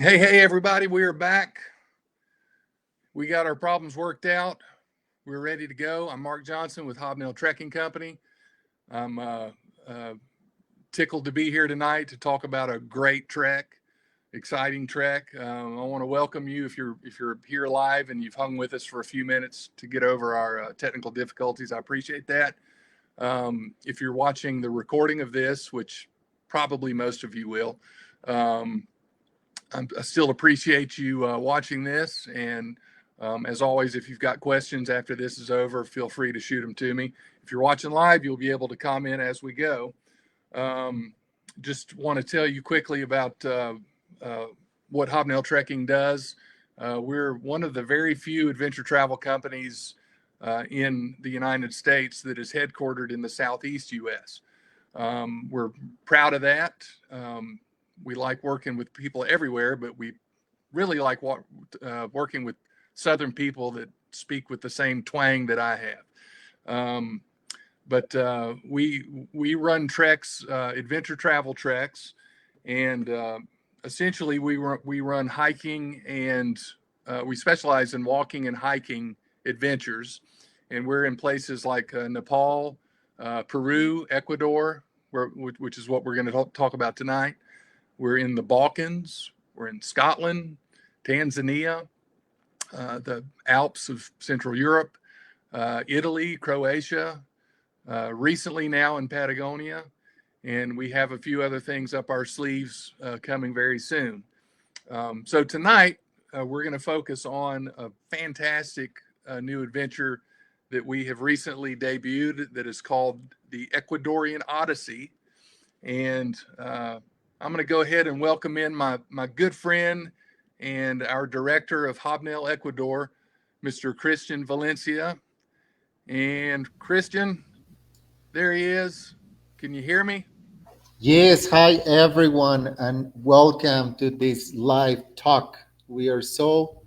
Hey, everybody, we are back. We got our problems worked out. We're ready to go. I'm Mark Johnson with Hobnail Trekking Company. I'm uh, tickled to be here tonight to talk about a great trek, exciting trek. I want to welcome you if you're here live and you've hung with us for a few minutes to get over our technical difficulties. I appreciate that. If you're watching the recording of this, which probably most of you will, um, I still appreciate you watching this. And as always, if you've got questions after this is over, feel free to shoot them to me. If you're watching live, you'll be able to comment as we go. Um, just want to tell you quickly about uh, what Hobnail Trekking does. We're one of the very few adventure travel companies in the United States that is headquartered in the Southeast U.S. We're proud of that. We like working with people everywhere, but we really like working with Southern people that speak with the same twang that I have. But we run treks, adventure travel treks, and essentially we run hiking and we specialize in walking and hiking adventures, and we're in places like Nepal, Peru, Ecuador, which is what we're going to talk about tonight. We're in the Balkans. We're in Scotland, Tanzania, the Alps of Central Europe, Italy, Croatia, recently now in Patagonia, and we have a few other things up our sleeves coming very soon. So tonight, we're going to focus on a fantastic new adventure that we have recently debuted that is called the Ecuadorian Odyssey. And I'm going to go ahead and welcome in my good friend and our director of Hobnail Ecuador, Mr. Christian Valencia. And Christian, there he is. Can you hear me? Yes, hi everyone, and welcome to this live talk. We are so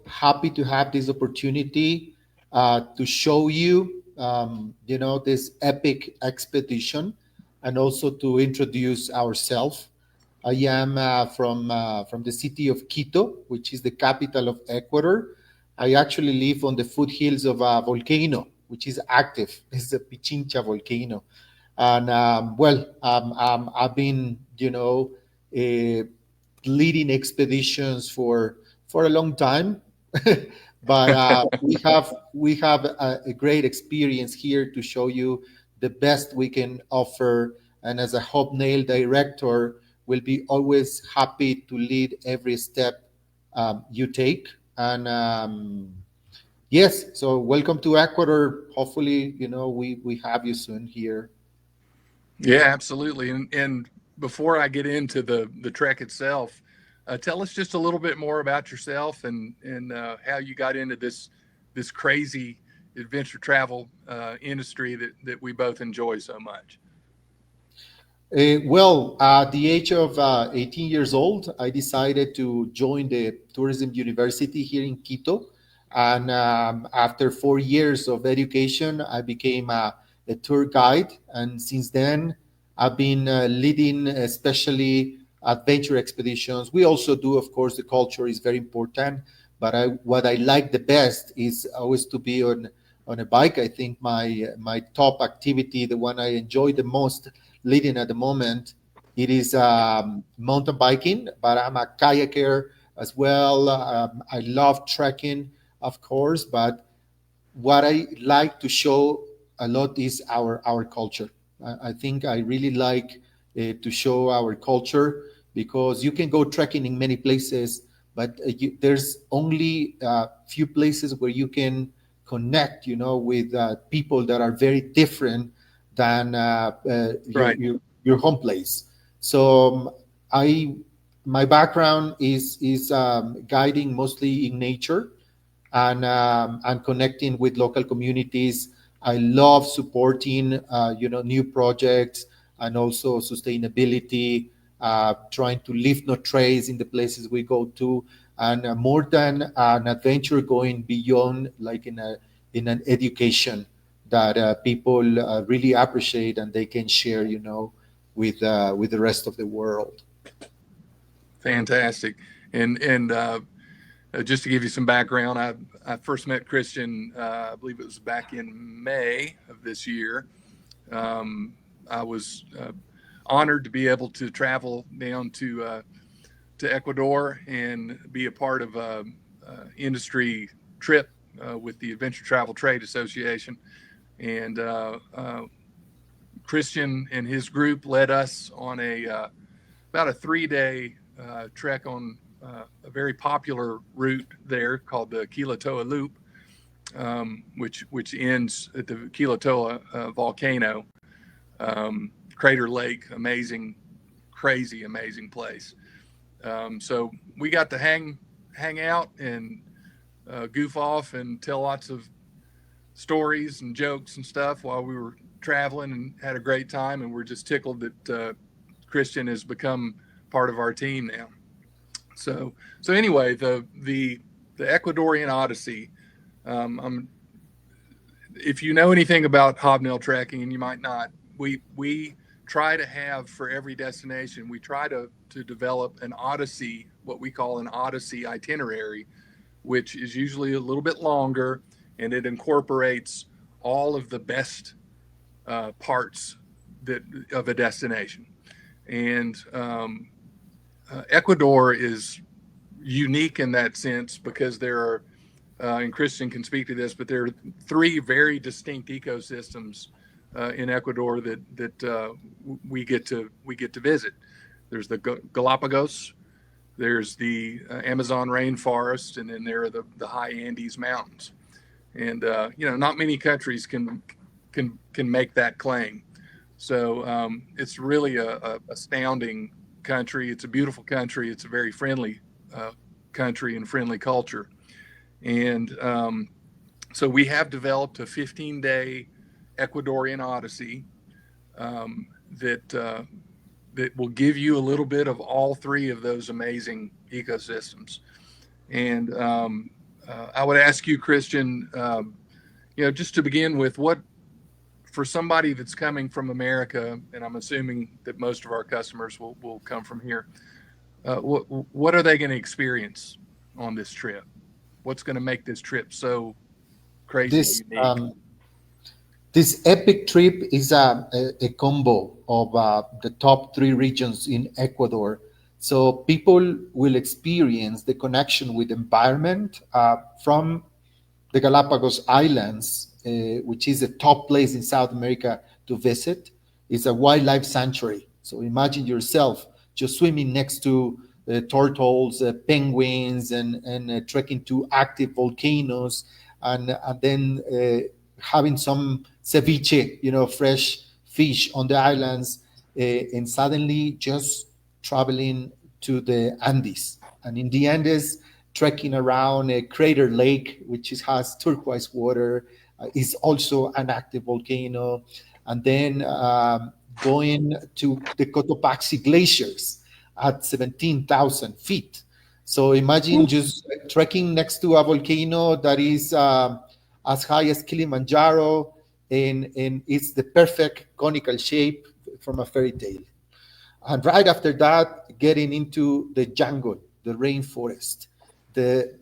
happy to have this opportunity to show you, this epic expedition, and also to introduce ourselves. I am from the city of Quito, which is the capital of Ecuador. I actually live on the foothills of a volcano, which is active. It's the Pichincha volcano, and I've been uh, leading expeditions for a long time. But we have a great experience here to show you the best we can offer, and as a hobnail director will be always happy to lead every step you take. And yes, so welcome to Ecuador. Hopefully, we have you soon here. Yeah, absolutely. And before I get into the trek itself, tell us just a little bit more about yourself and how you got into this crazy adventure travel industry that we both enjoy so much. Well, at the age of 18 years old, I decided to join the tourism university here in Quito. And after 4 years of education, I became a tour guide. And since then, I've been leading especially adventure expeditions. We also do, of course, the culture is very important. But what I like the best is always to be on a bike. I think my top activity, the one I enjoy the most leading at the moment, it is mountain biking, but I'm a kayaker as well. I love trekking, of course, but what I like to show a lot is our culture. I think I really like to show our culture, because you can go trekking in many places, but there's only a few places where you can connect, with people that are very different than Right. your home place. So I my background is guiding mostly in nature, and connecting with local communities. I love supporting new projects, and also sustainability, trying to leave no trace in the places we go to, and more than an adventure, going beyond, like in an education that people really appreciate, and they can share with the rest of the world. Fantastic. And just to give you some background, I first met Christian, I believe it was back in May of this year. I was honored to be able to travel down to Ecuador and be a part of a industry trip with the Adventure Travel Trade Association. And Christian and his group led us on about a 3 day trek on a very popular route there called the Kilauea Loop, which ends at the Kilauea volcano, Crater Lake. Amazing, crazy, amazing place. So we got to hang out and goof off and tell lots of stories and jokes and stuff while we were traveling, and had a great time. And we're just tickled that Christian has become part of our team now. So anyway, the Ecuadorian Odyssey. If you know anything about hobnail trekking, and you might not, we try to have for every destination, we try to develop an Odyssey, what we call an Odyssey itinerary, which is usually a little bit longer, and it incorporates all of the best parts of a destination. And Ecuador is unique in that sense because there are, and Christian can speak to this, but there are three very distinct ecosystems in Ecuador that we get to visit. There's the Galapagos, there's the Amazon rainforest, and then there are the high Andes mountains. And not many countries can make that claim. So it's really a astounding country. It's a beautiful country. It's a very friendly country and friendly culture. And so we have developed a 15-day Ecuadorian Odyssey that will give you a little bit of all three of those amazing ecosystems. And I would ask you, Christian, just to begin with, for somebody that's coming from America, and I'm assuming that most of our customers will come from here, what are they going to experience on this trip? What's going to make this trip so crazy This unique? this epic trip is a combo of the top three regions in Ecuador. So people will experience the connection with environment from the Galapagos Islands, which is a top place in South America to visit. It's a wildlife sanctuary. So imagine yourself just swimming next to turtles, penguins, and trekking to active volcanoes, and then having some ceviche, fresh fish on the islands, and suddenly just traveling to the Andes. And in the Andes, trekking around a Crater Lake, which has turquoise water, is also an active volcano. And then going to the Cotopaxi glaciers at 17,000 feet. So imagine just trekking next to a volcano that is as high as Kilimanjaro, and it's the perfect conical shape from a fairy tale. And right after that, getting into the jungle, the rainforest,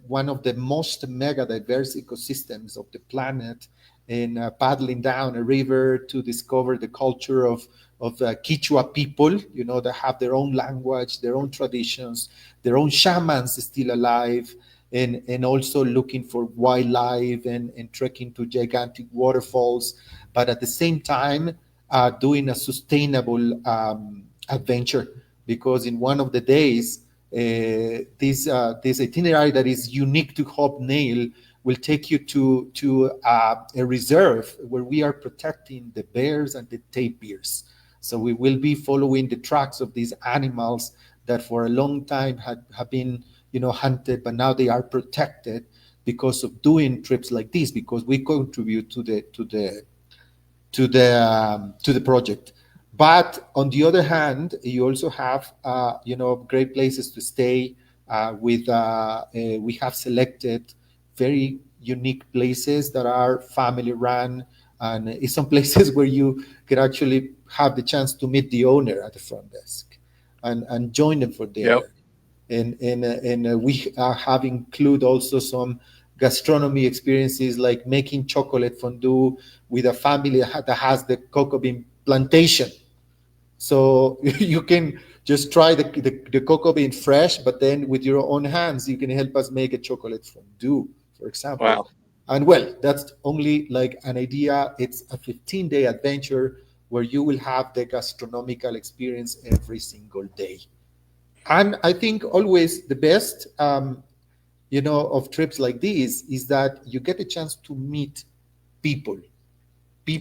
one of the most mega diverse ecosystems of the planet, and paddling down a river to discover the culture of Quechua people, that have their own language, their own traditions, their own shamans still alive, and also looking for wildlife and trekking to gigantic waterfalls, but at the same time doing a sustainable adventure, because in one of the days, this itinerary that is unique to Hobnail will take you to a reserve where we are protecting the bears and the tapirs. So we will be following the tracks of these animals that for a long time have been hunted, but now they are protected because of doing trips like this, because we contribute to the project. But on the other hand, you also have great places to stay. We have selected very unique places that are family run, and it's some places where you can actually have the chance to meet the owner at the front desk and join them for dinner. Yep. And we have include also some gastronomy experiences like making chocolate fondue with a family that has the cocoa bean plantation. So you can just try the cocoa bean fresh, but then with your own hands, you can help us make a chocolate fondue, for example. Wow. And well, that's only like an idea. It's a 15-day adventure where you will have the gastronomical experience every single day. And I think always the best, of trips like these is that you get a chance to meet people Yeah.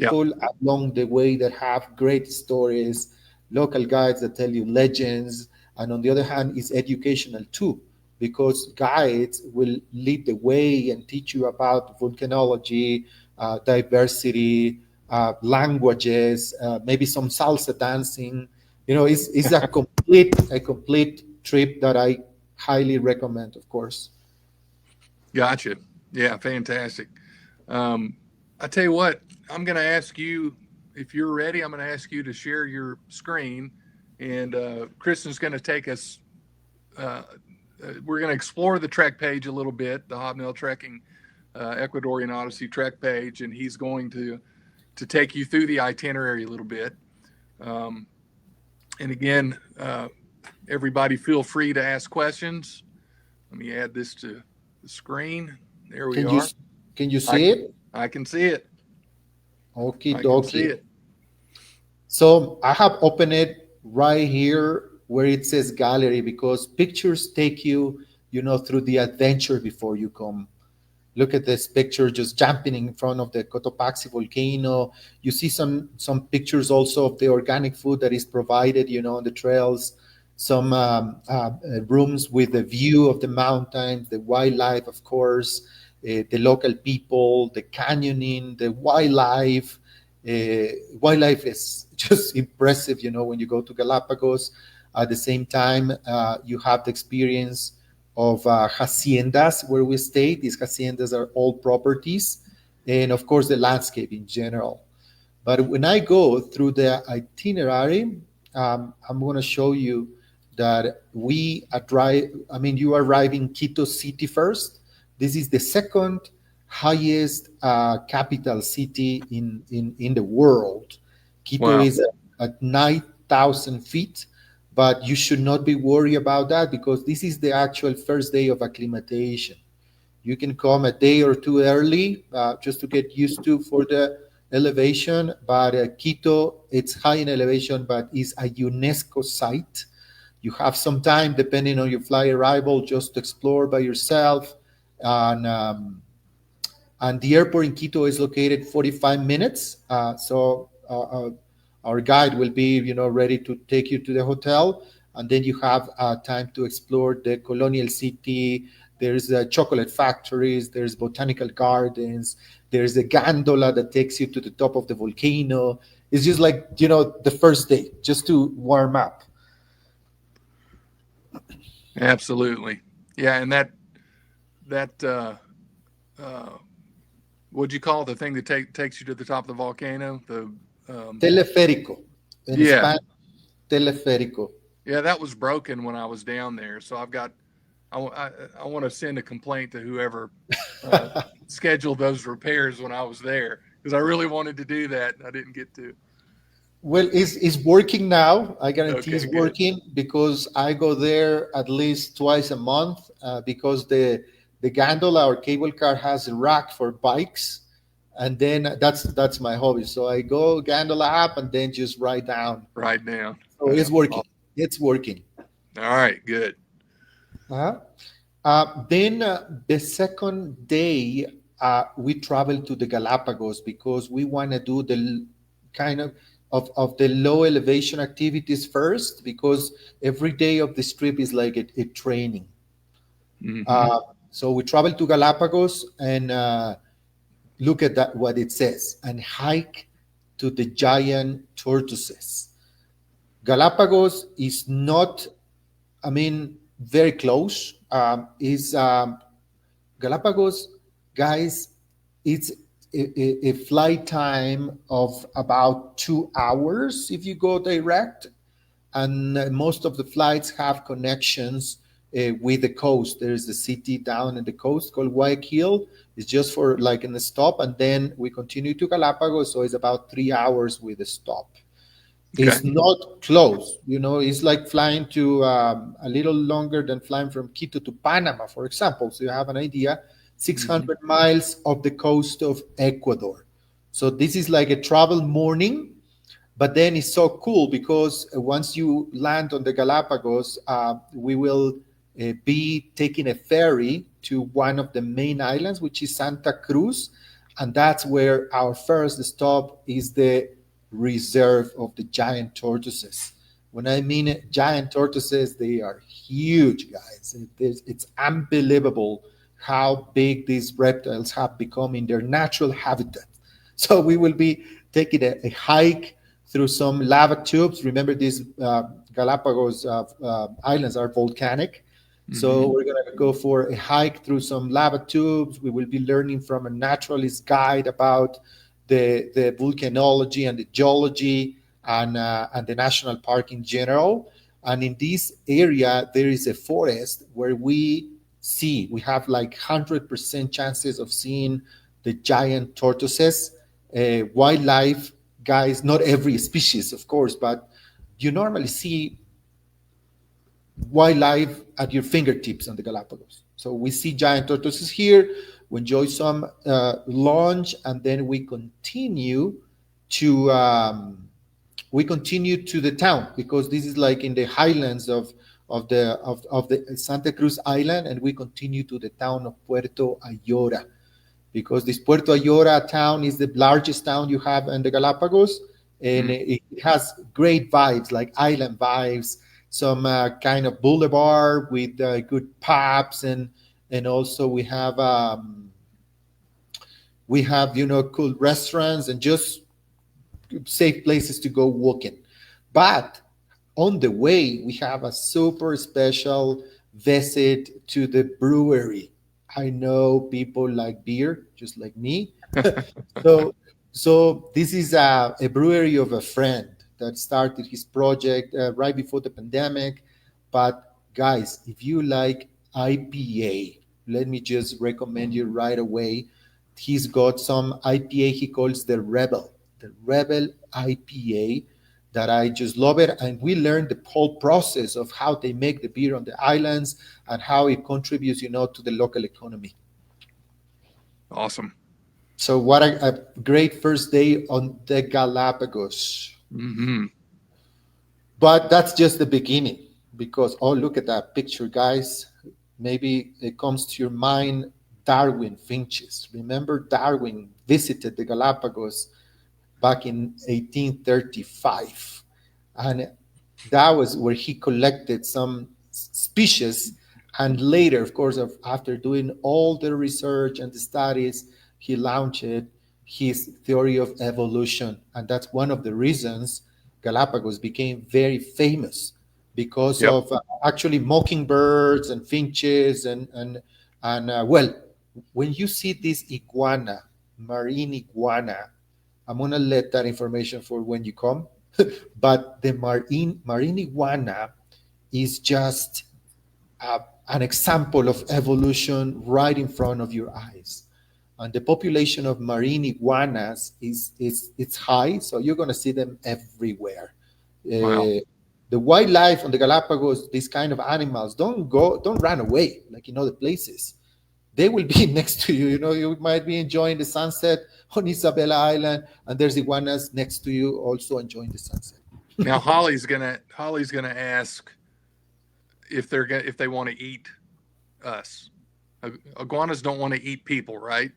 people along the way that have great stories, local guides that tell you legends, and on the other hand, is educational too, because guides will lead the way and teach you about volcanology, diversity, languages, maybe some salsa dancing. It's a complete trip that I highly recommend, of course. Gotcha. Yeah. Fantastic. Um, I tell you what, I'm going to ask you if you're ready. I'm going to ask you to share your screen, and Kristen's going to take us. Uh, we're going to explore the trek page a little bit, the Hobnail Trekking Ecuadorian Odyssey trek page, and he's going to take you through the itinerary a little bit. Um, and again, everybody feel free to ask questions. Let me add this to the screen. There we Can you are. can you I see can it? I can see it. Okay, I can see dokie. it. So I have opened it right here where it says gallery because pictures take you, through the adventure before you come. Look at this picture just jumping in front of the Cotopaxi volcano. You see some pictures also of the organic food that is provided, on the trails. Some rooms with the view of the mountains, the wildlife, of course, the local people, the canyoning, the wildlife. Wildlife is just impressive, when you go to Galapagos. At the same time, you have the experience of haciendas where we stay. These haciendas are all properties, and of course, the landscape in general. But when I go through the itinerary, I'm going to show you that you arrive in Quito City first. This is the second highest capital city in the world. Quito Wow. is at 9,000 feet, but you should not be worried about that because this is the actual first day of acclimatation. You can come a day or two early just to get used to for the elevation. But Quito, it's high in elevation, but is a UNESCO site. You have some time, depending on your flight arrival, just to explore by yourself. And the airport in Quito is located 45 minutes. So our guide will be, ready to take you to the hotel, and then you have time to explore the colonial city. There's chocolate factories. There's botanical gardens. There's a gondola that takes you to the top of the volcano. It's just like the first day, just to warm up. Absolutely. Yeah, and that uh, what'd you call the thing that takes you to the top of the volcano? The Teleférico, in yeah, Spanish, teleférico. yeah, that was broken when I was down there. So I want to send a complaint to whoever uh, scheduled those repairs when I was there because I really wanted to do that. And I didn't get to. Well, it's working now. I guarantee Okay, it's good. working because I go there at least twice a month because the gondola or cable car has a rack for bikes, and then that's my hobby. So I go gondola up and then just ride down. Right now. So Yeah. it's working. Awesome. It's working. All right, good. Uh-huh. Then the second day, we travel to the Galapagos because we want to do kind of the low elevation activities first because every day of this trip is like a training. Hmm. Uh, so we travel to Galapagos and look at that what it says and hike to the giant tortoises. Galapagos is not, very close. Is Galapagos, guys, it's a flight time of about 2 hours if you go direct, and most of the flights have connections with the coast. There's a city down in the coast called Guayaquil. It's just for like in the stop, and then we continue to Galapagos. So it's about 3 hours with a stop. Okay. It's not close, it's like flying to a little longer than flying from Quito to Panama, for example. So you have an idea, Hmm. 600 miles of the coast of Ecuador. So this is like a travel morning, but then it's so cool because once you land on the Galapagos, we will be taking a ferry to one of the main islands, which is Santa Cruz. And that's where our first stop is the reserve of the giant tortoises. When I mean giant tortoises, they are huge, guys. It's unbelievable how big these reptiles have become in their natural habitat. So we will be taking a hike through some lava tubes. Remember, these Galapagos islands are volcanic. So Hmm. we're going to go for a hike through some lava tubes. We will be learning from a naturalist guide about the volcanology and the geology and the national park in general. And in this area, there is a forest where we have like 100% chances of seeing the giant tortoises. Wildlife, guys, not every species, of course, but you normally see wildlife at your fingertips on the Galapagos. So we see giant tortoises here. We enjoy some lunch, and then to we continue to the town because this is like in the highlands of the Santa Cruz Island, and we continue to the town of Puerto Ayora because this Puerto Ayora town is the largest town you have in the Galapagos, and it has great vibes, like island vibes, some kind of boulevard with good pubs, and also we have cool restaurants and just safe places to go walking. But on the way, we have a super special visit to the brewery. I know people like beer, just like me. So, so this is a brewery of a friend that started his project right before the pandemic. But guys, if you like IPA, let me just recommend you right away. He's got some IPA he calls the Rebel IPA that I just love it. And we learned the whole process of how they make the beer on the islands and how it contributes, to the local economy. Awesome. So what a great first day on the Galapagos. Hmm. But that's just the beginning because, oh, look at that picture, guys. Maybe it comes to your mind Darwin finches. Remember, Darwin visited the Galapagos back in 1835. And that was where he collected some species. And later, of course, after doing all the research and the studies, he launched his theory of evolution. And that's one of the reasons Galapagos became very famous because Yep. of actually mockingbirds and finches and well, when you see this iguana, marine iguana, I'm gonna let that information for when you come. But the marine iguana is just uh, an example of evolution right in front of your eyes. And the population of marine iguanas is it's high, so you're gonna see them everywhere. Wow. The wildlife on the Galapagos, these kind of animals, don't run away like in other places. They will be next to you. You might be enjoying the sunset on Isabella Island, and there's iguanas next to you also enjoying the sunset. Now Holly's gonna ask if they want to eat us. Iguanas don't want to eat people, right?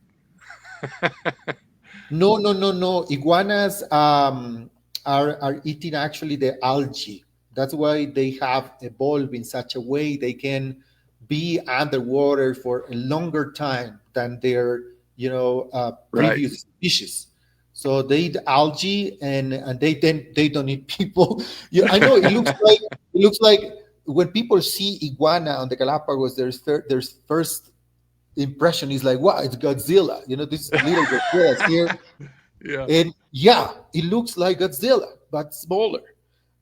No, no, no, no. Iguanas are eating actually the algae. That's why they have evolved in such a way they can be underwater for a longer time than their Right. previous species. So they eat algae and they don't eat people. Yeah, I know it looks like when people see iguana on the Galapagos, there's first impression is like, wow, it's Godzilla. This little Godzilla here. Yeah. And yeah, it looks like Godzilla, but smaller.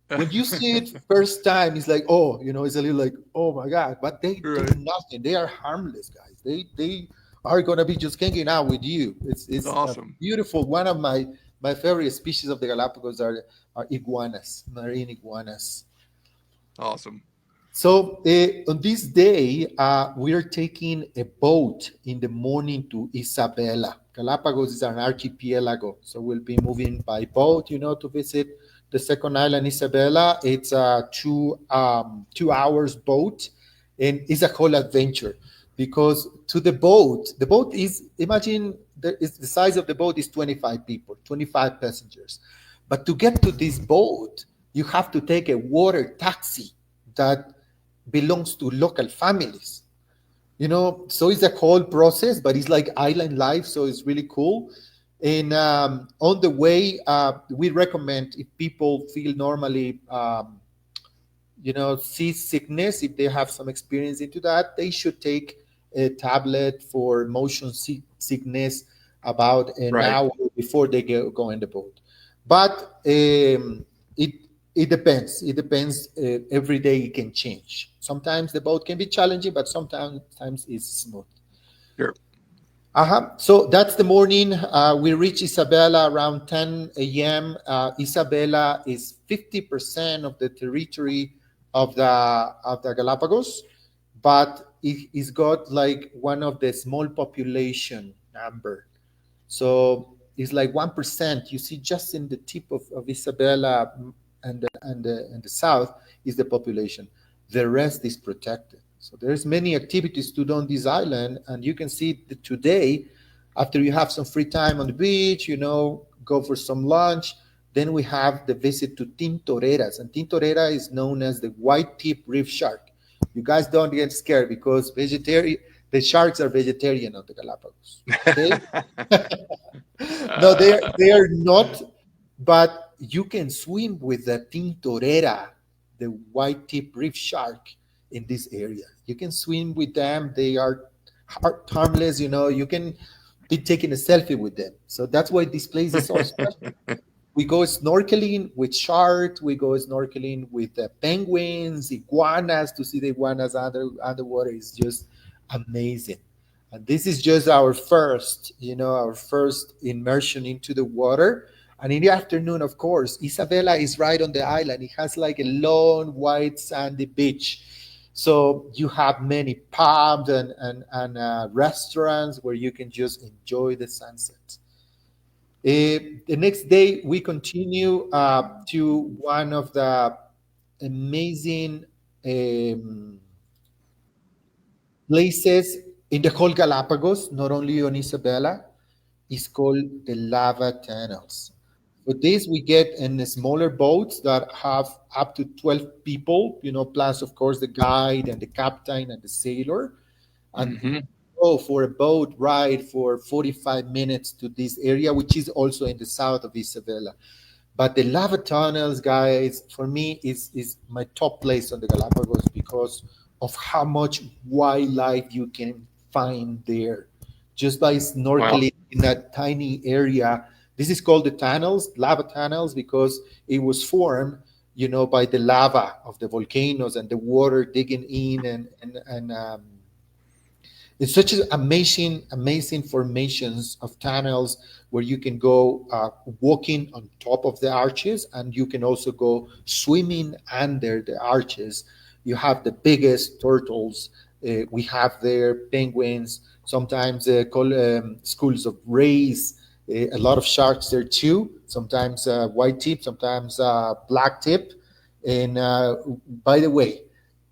When you see it first time, it's like, oh, it's a little like, oh my god, but they do Right. nothing. They are harmless, guys. They are gonna be just hanging out with you. It's It's a awesome. beautiful. One of my favorite species of the Galapagos are iguanas, marine iguanas. Awesome. So on this day, we are taking a boat in the morning to Isabela. Galapagos is an archipelago, so we'll be moving by boat, to visit the second island, Isabela. It's a 2 hours boat, and it's a whole adventure because to the boat is imagine the size of the boat is 25 people, 25 passengers, but to get to this boat, you have to take a water taxi that belongs to local families. So it's a whole process, but it's like island life, so it's really cool. And on the way, we recommend if people feel normally seasickness, if they have some experience into that, they should take a tablet for motion sickness about an Right. hour before they go in the boat. But it depends. It depends. Every day it can change. Sometimes the boat can be challenging, but sometimes it's smooth. Sure. So that's the morning. We reach Isabela around 10 a.m. Isabela is 50% of the territory of the Galapagos, but it's got like one of the small population number. So it's like 1%. You see, just in the tip of Isabela and the south is the population. The rest is protected. So there's many activities to do on this island, and you can see that today, after you have some free time on the beach, go for some lunch. Then we have the visit to Tintoreras, and Tintorera is known as the white tip reef shark. You guys don't get scared because the sharks are vegetarian on the Galapagos. Okay, no, they are not, but you can swim with the tintorera, the white tip reef shark in this area. You can swim with them. They are harmless. You can be taking a selfie with them. So that's why this place is so special. We go snorkeling with sharks. We go snorkeling with penguins, iguanas. To see the iguanas underwater is just amazing. And this is just our first immersion into the water. And in the afternoon, of course, Isabela is right on the island. It has like a long, white, sandy beach. So you have many pubs and restaurants where you can just enjoy the sunset. The next day, we continue to one of the amazing places in the whole Galapagos, not only on Isabela, is called the lava tunnels. For this, we get in smaller boats that have up to 12 people, plus, of course, the guide and the captain and the sailor. And Hmm. go for a boat ride for 45 minutes to this area, which is also in the south of Isabela. But the lava tunnels, guys, for me is my top place on the Galapagos because of how much wildlife you can find there just by Wow. snorkeling in that tiny area. This is called the tunnels, lava tunnels, because it was formed, by the lava of the volcanoes and the water digging in and it's such an amazing formations of tunnels where you can go walking on top of the arches, and you can also go swimming under the arches. You have the biggest turtles. We have there penguins, sometimes schools of rays, a lot of sharks there too, sometimes white tip, sometimes black tip. And by the way,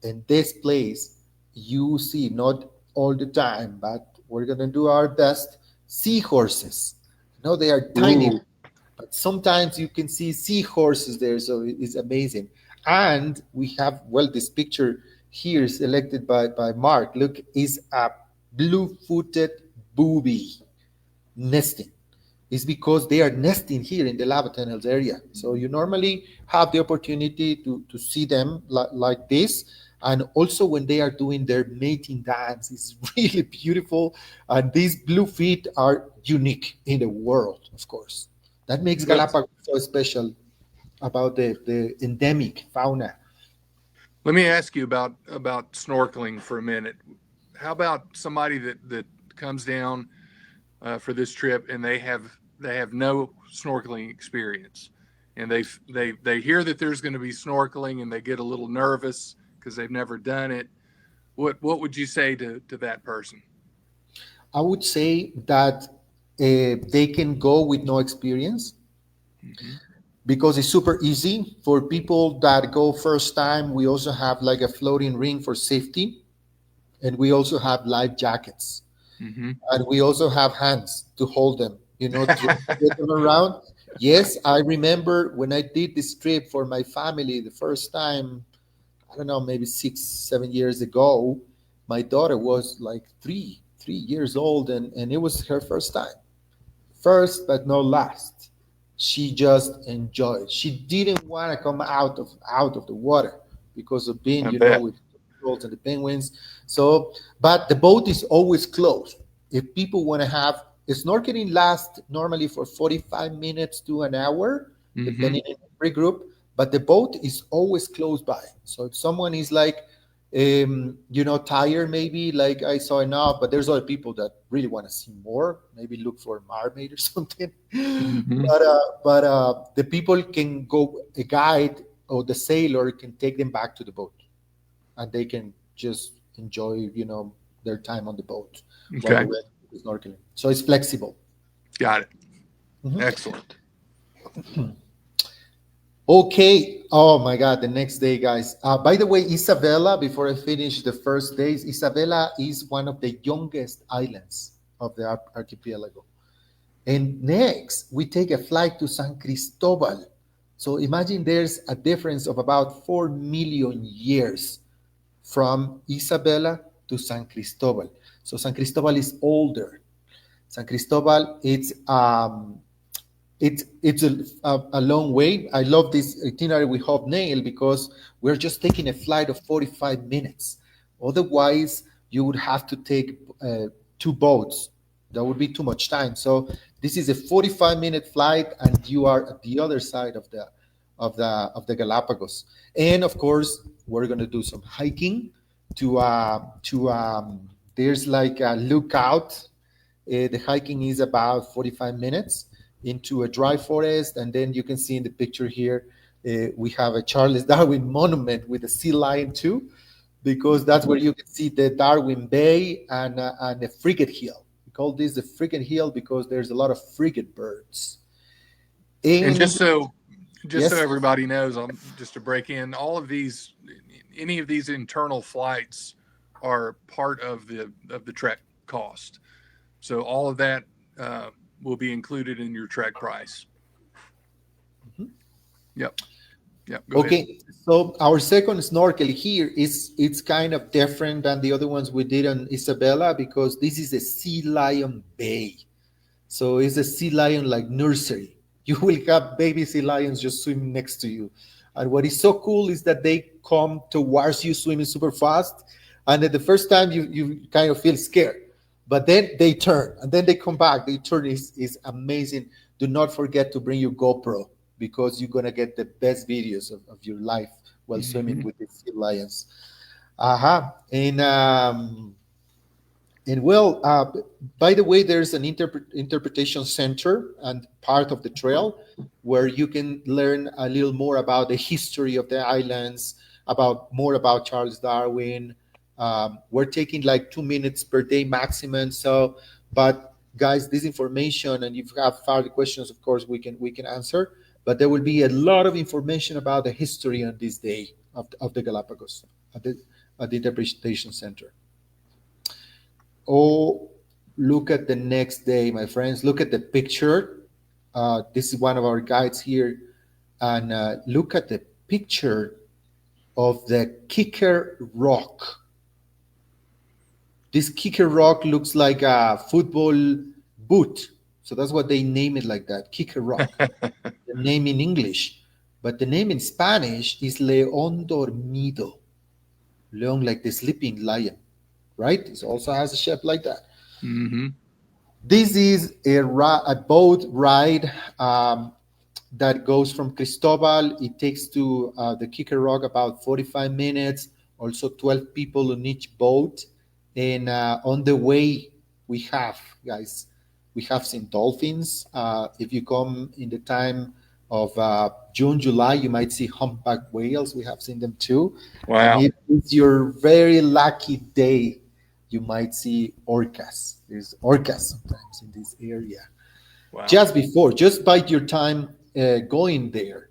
in this place, you see not all the time, but we're gonna do our best. Seahorses. They are tiny, Ooh. but sometimes you can see seahorses there, so it's amazing. And we have this picture here selected by Mark. Look, is a blue-footed booby nesting. Is because they are nesting here in the lava tunnels area. So you normally have the opportunity to see them like this. And also when they are doing their mating dance, it's really beautiful. And these blue feet are unique in the world, of course. That makes That's Galapagos so special. the endemic fauna. Let me ask you about snorkeling for a minute. How about somebody that comes down for this trip and they have no snorkeling experience, and they hear that there's going to be snorkeling and they get a little nervous because they've never done it. What would you say to that person? I would say that they can go with no experience Hmm. because it's super easy for people that go first time. We also have like a floating ring for safety, and we also have life jackets, Hmm. and we also have hands to hold them, to get them around. Yes, I remember when I did this trip for my family the first time. I don't know, maybe 6, 7 years ago. My daughter was like 3 years old, and it was her first time. First but not last. She just enjoyed. She didn't want to come out of the water because of being, I bet. with the turtles and the penguins. So, but the boat is always closed. If people want to have snorkeling, lasts normally for 45 minutes to an hour, Hmm. depending on every group. But the boat is always close by. So if someone is like, tired, maybe like I saw enough, but there's other people that really want to see more, maybe look for a mermaid or something. Hmm. But the people can go, a guide or the sailor can take them back to the boat, and they can just enjoy, their time on the boat while the Okay, rest is snorkeling. So it's flexible. got it. Mhm. Excellent. Okay. Oh my God. The next day, guys. By the way, Isabela, before I finish the first days, Isabela is one of the youngest islands of the archipelago. And next, we take a flight to San Cristobal. So imagine there's a difference of about 4 million years from Isabela to San Cristobal. So San Cristobal is older. San Cristobal, it's a long way. I love this itinerary with Hobnail because we're just taking a flight of 45 minutes. Otherwise, you would have to take two boats. That would be too much time. So this is a 45-minute flight, and you are at the other side of the Galapagos. And of course, we're going to do some hiking to there's like a lookout. The hiking is about 45 minutes into a dry forest, and then you can see in the picture here, we have a Charles Darwin monument with a sea lion too, because that's where you can see the Darwin Bay and the frigate hill. We call this the frigate hill because there's a lot of frigate birds. And And just so yes, everybody knows, just to break in, all of these, any of these internal flights are part of the trek cost. So all of that uh, will be included in your trek price. Yep. Yep. Go ahead. okay. So our second snorkel here is it's kind of different than the other ones we did on Isabella because this is a sea lion bay. So it's a sea lion like nursery. You will have baby sea lions just swimming next to you. And what is so cool is that they come towards you swimming super fast. And at the first time you kind of feel scared. But then they turn and then they come back. They turn is amazing. Do not forget to bring your GoPro because you're gonna get the best videos of your life while swimming Hmm. with the sea lions. Uh-huh. And well, by the way, there's an interpretation center and part of the trail where you can learn a little more about the history of the islands, about more about Charles Darwin. We're taking like 2 minutes per day maximum. So, but guys, this information, and if you have further questions, of course, we can answer. But there will be a lot of information about the history on this day of the Galapagos at the interpretation center. Oh, look at the next day, my friends. Look at the picture. This is one of our guides here. And look at the picture of the Kicker Rock. This Kicker Rock looks like a football boot. So that's what they name it like that, Kicker Rock. The name in English. But the name in Spanish is León Dormido. León, like the sleeping lion, right? It also has a shape like that. Hmm. This is a boat ride. that goes from Cristobal. It takes to the Kicker Rock about 45 minutes. Also, 12 people on each boat. And on the way, we have, guys, we have seen dolphins. If you come in the time of June, July, you might see humpback whales. We have seen them too. And Wow. if it's your very lucky day, you might see orcas. There's orcas sometimes in this area. Wow. Just bide your time going there,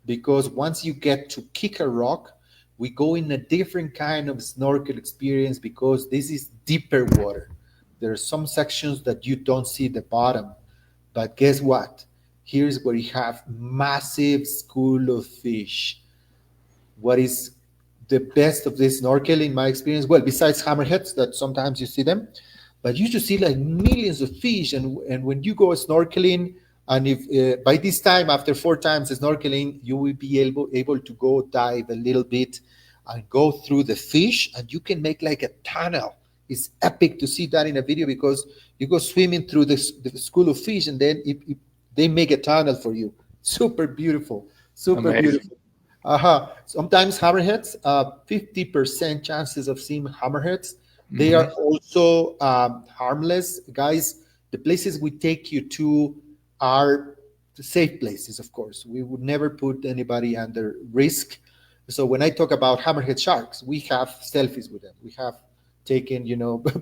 because once you get to Kicker Rock, we go in a different kind of snorkel experience because this is deeper water. There are some sections that you don't see the bottom, but guess what? Here's where you have massive school of fish. What is the best of this snorkel in my experience? Well, besides hammerheads that sometimes you see them, but you just see like millions of fish. And when you go snorkeling, and if by this time after 4 times snorkeling, you will be able to go dive a little bit and go through the fish, and you can make like a tunnel. It's epic to see that in a video, because you go swimming through the school of fish, and then they make a tunnel for you. Super beautiful, super Amazing. beautiful. Sometimes hammerheads, 50% chances of seeing hammerheads. They Hmm. are also harmless, guys. The places we take you to are safe places, of course. We would never put anybody under risk. So when I talk about hammerhead sharks, we have selfies with them. We have taken,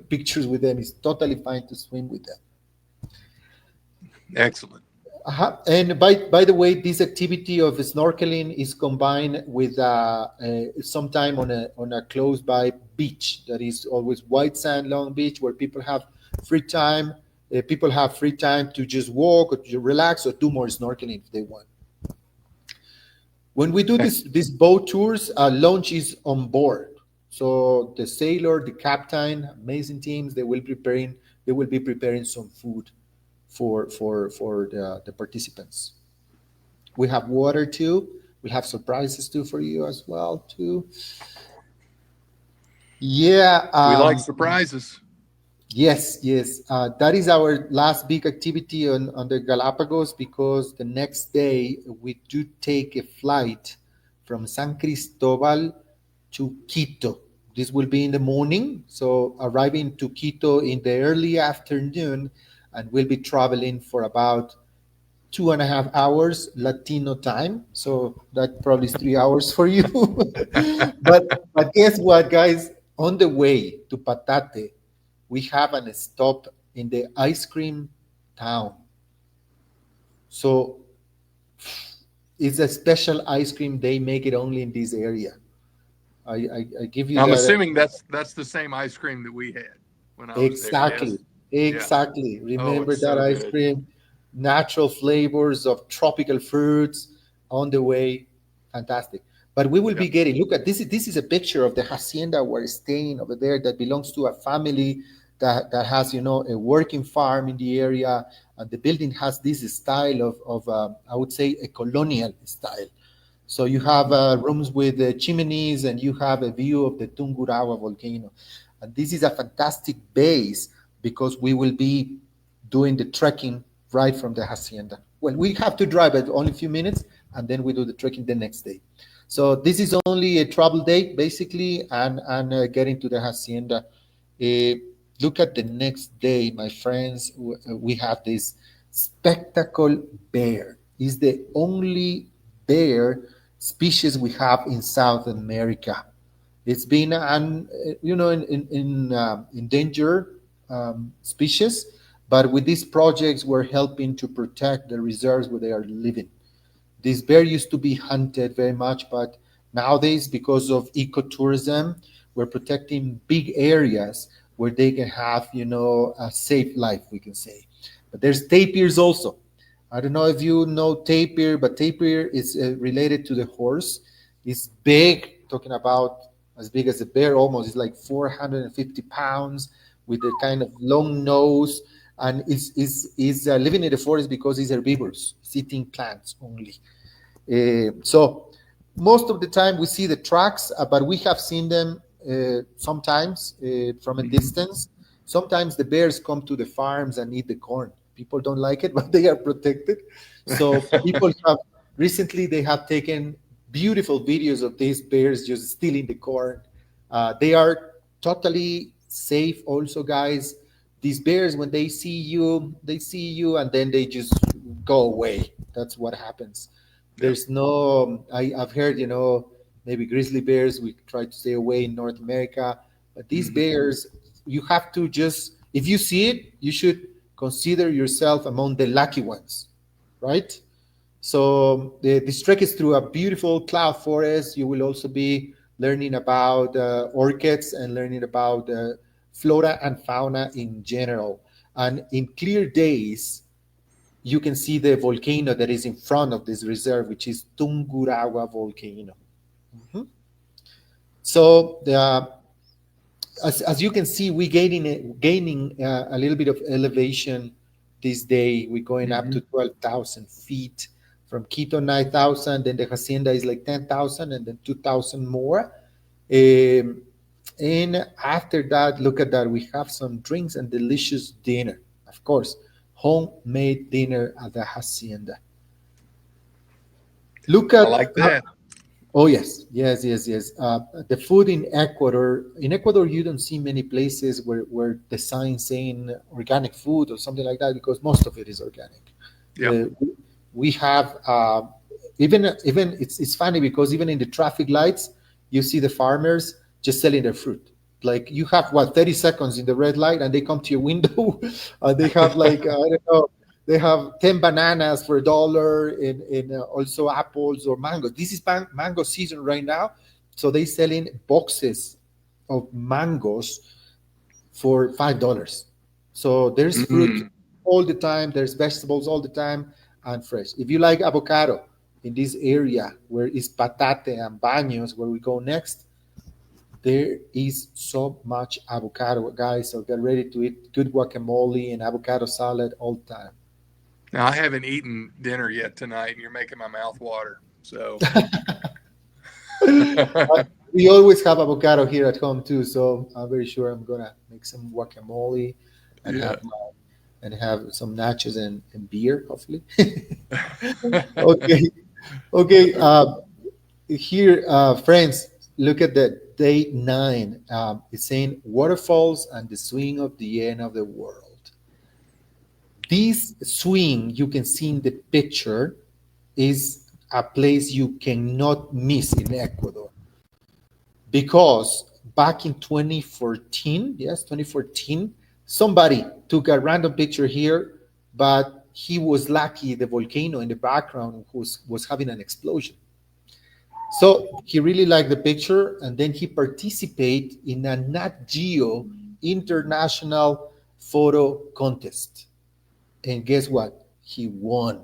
pictures with them. It's totally fine to swim with them. Excellent. And by the way, this activity of snorkeling is combined with some time on a close by beach that is always white sand, Long Beach, where people have free time. People have free time to just walk or to relax or do more snorkeling if they want. When we do these boat tours, lunch is on board. So the sailor, the captain, amazing teams, they will be preparing some food for the participants. We have water too. We have surprises too for you as well too. Yeah. We like surprises. Yes. That is our last big activity on the Galapagos, because the next day we do take a flight from San Cristobal to Quito. This will be in the morning, so arriving to Quito in the early afternoon, and we'll be traveling for about 2.5 hours Latino time. So that probably is 3 hours for you. but guess what, guys? On the way to Patate, we have a stop in the ice cream town. So it's a special ice cream. They make it only in this area. I give you I'm that. assuming that's the same ice cream that we had when I was there. Exactly. Yes. Yeah. Exactly. Oh, Remember it's that so ice good. cream, natural flavors of tropical fruits on the way. Fantastic. But we will Yeah. be getting, look at this is a picture of the hacienda we're staying over there that belongs to a family that has, a working farm in the area. And the building has this style of I would say, a colonial style. So you have rooms with chimneys, and you have a view of the Tungurahua volcano. And this is a fantastic base, because we will be doing the trekking right from the hacienda. Well, we have to drive it only a few minutes, and then we do the trekking the next day. So this is only a travel day, basically, and getting to the hacienda. Uh, Look at the next day, my friends. We have this spectacle bear. Is the only bear species we have in South America. It's been an endangered species, but with these projects, we're helping to protect the reserves where they are living. This bear used to be hunted very much, but nowadays, because of ecotourism, we're protecting big areas where they can have, a safe life, we can say. But there's tapirs also. I don't know if you know tapir, but tapir is related to the horse. It's big, talking about as big as a bear almost. It's like 450 pounds with a kind of long nose. And is living in the forest because it's herbivorous. It's eating plants only. So most of the time we see the tracks, but we have seen them sometimes from a Hmm. distance. Sometimes the bears come to the farms and eat the corn. People don't like it, but they are protected. So people have recently they have taken beautiful videos of these bears just stealing the corn. They are totally safe, also, guys. These bears, when they see you, and then they just go away. That's what happens. Yeah. There's no. I've heard, maybe grizzly bears. We try to stay away in North America, but these Mhm. bears, you have to just. If you see it, you should consider yourself among the lucky ones, right? So this trek is through a beautiful cloud forest. You will also be learning about orchids and learning about flora and fauna in general. And in clear days, you can see the volcano that is in front of this reserve, which is Tungurahua volcano. Mhm. So as you can see, we gaining a little bit of elevation this day. We're going up to Mhm. 12,000 feet from Quito, 9,000. Then the hacienda is like 10,000, and then 2,000 more. Um, and after that, look at that. We have some drinks and delicious dinner, of course, homemade dinner at the hacienda. Look I at like that. Oh yes, yes, yes, yes. The food in Ecuador. In Ecuador, you don't see many places where the sign saying organic food or something like that, because most of it is organic. Yeah. We have even it's funny because even in the traffic lights, you see the farmers just selling their fruit. Like you have what 30 seconds in the red light, and they come to your window. They have like I don't know, they have 10 bananas for $1, in also apples or mangoes. This is mango season right now, so they selling boxes of mangoes for $5. So there's fruit Mm. all the time, there's vegetables all the time, and fresh. If you like avocado in this area where is Patate and Baños, where we go next, there is so much avocado, guys. So get ready to eat good guacamole and avocado salad all the time. Now I haven't eaten dinner yet tonight, and you're making my mouth water. So, We always have avocado here at home too, so I'm very sure I'm gonna make some guacamole and yeah. have some nachos and beer, hopefully. Okay, okay. Here, friends, look at the day 9. It's saying waterfalls and the swing of the end of the world. This swing you can see in the picture is a place you cannot miss in Ecuador, because back in 2014, yes, 2014, somebody took a random picture here, but he was lucky the volcano in the background was having an explosion. So he really liked the picture, and then he participated in a Nat Geo international photo contest. And guess what? He won.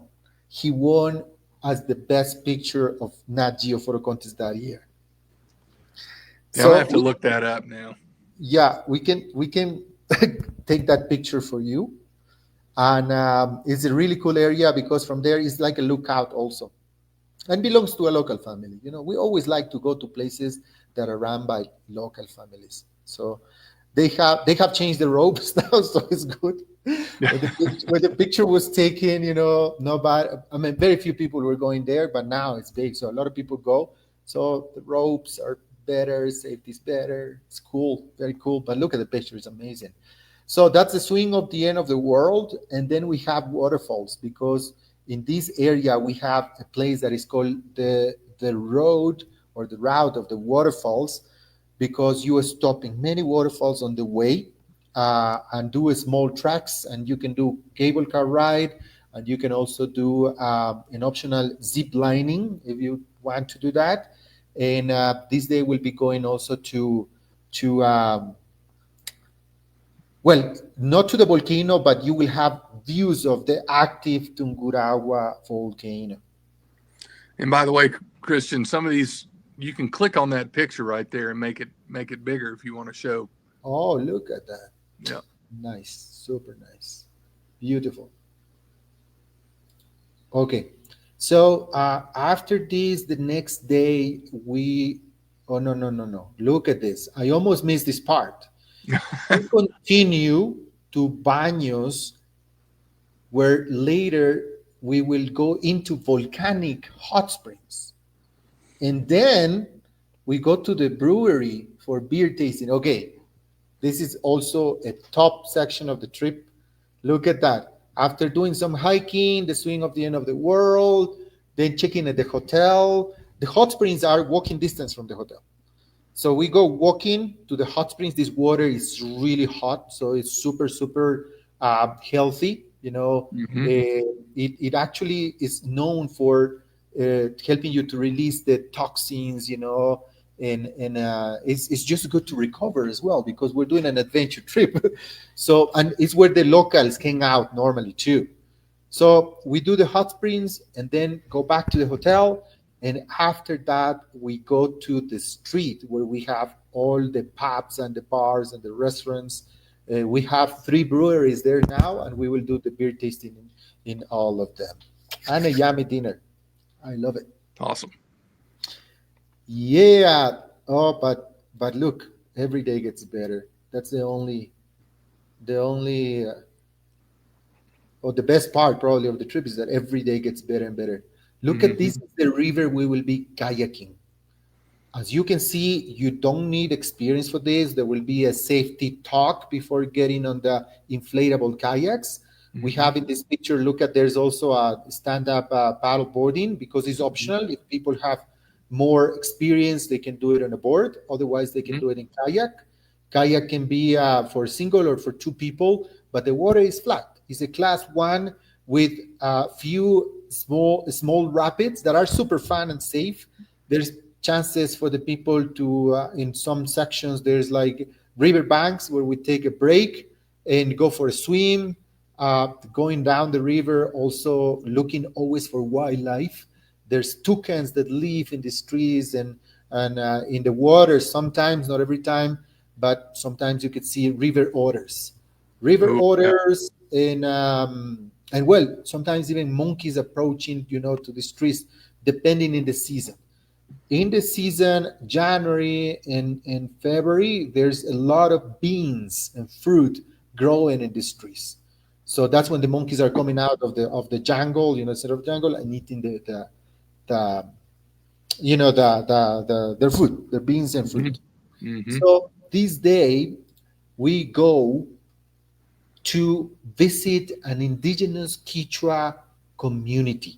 He won as the best picture of Nat Geo photo contest that year. Yeah, I'm gonna have So to look that up now. yeah, we can take that picture for you, and it's a really cool area because from there is like a lookout also, and belongs to a local family. We always like to go to places that are run by local families. So they have changed the ropes now, so it's good. When the picture was taken, nobody. I mean, very few people were going there, but now it's big, so a lot of people go. So the ropes are better, safety's better. It's cool, very cool. But look at the picture; it's amazing. So that's the swing of the end of the world, and then we have waterfalls, because in this area we have a place that is called the road or the route of the waterfalls, because you are stopping many waterfalls on the way, and do a small tracks, and you can do cable car ride, and you can also do an optional zip lining if you want to do that. And this day we'll be going also to well, not to the volcano, but you will have views of the active Tungurahua volcano. And by the way, Christian, some of these you can click on that picture right there and make it bigger if you want to show. Oh, look at that. Yeah. Nice. Super nice. Beautiful. Okay. So after this, the next day, oh, no, no, no, no. Look at this. I almost missed this part. We continue to Baños where later we will go into volcanic hot springs. And then we go to the brewery for beer tasting. Okay, this is also a top section of the trip. Look at that. After doing some hiking, the swing of the end of the world, then checking at the hotel. The hot springs are walking distance from the hotel. So we go walking to the hot springs. This water is really hot, so it's super, super healthy. Hmm. It actually is known for helping you to release the toxins. And it's just good to recover as well because we're doing an adventure trip. So, and it's where the locals hang out normally too. So we do the hot springs and then go back to the hotel. And after that, we go to the street where we have all the pubs and the bars and the restaurants. We have 3 breweries there now, and we will do the beer tasting in all of them. And a yummy dinner. I love it. Awesome. Yeah. Oh, but look, every day gets better. That's the only or the best part probably of the trip is that every day gets better and better. Look at Hmm. this, the river we will be kayaking. As you can see, you don't need experience for this. There will be a safety talk before getting on the inflatable kayaks. We Hmm. have in this picture, look at, there's also a stand-up paddle boarding because it's optional. If people have more experience, they can do it on a board. Otherwise, they can Hmm. do it in kayak. Kayak can be for single or for 2 people, but the water is flat. It's a class 1 with a few small rapids that are super fun and safe. There's chances for the people to in some sections there's like river banks where we take a break and go for a swim, going down the river, also looking always for wildlife. There's toucans that live in these trees and in the water sometimes, not every time, but sometimes you could see river Oh, yeah. otters and well, sometimes even monkeys approaching, to these trees, depending in the season. In the season, January and February, there's a lot of beans and fruit growing in these trees. So that's when the monkeys are coming out of the jungle, instead of jungle, and eating the their food, their beans and Hmm. fruit. Hmm. So this day we go to visit an indigenous Quechua community.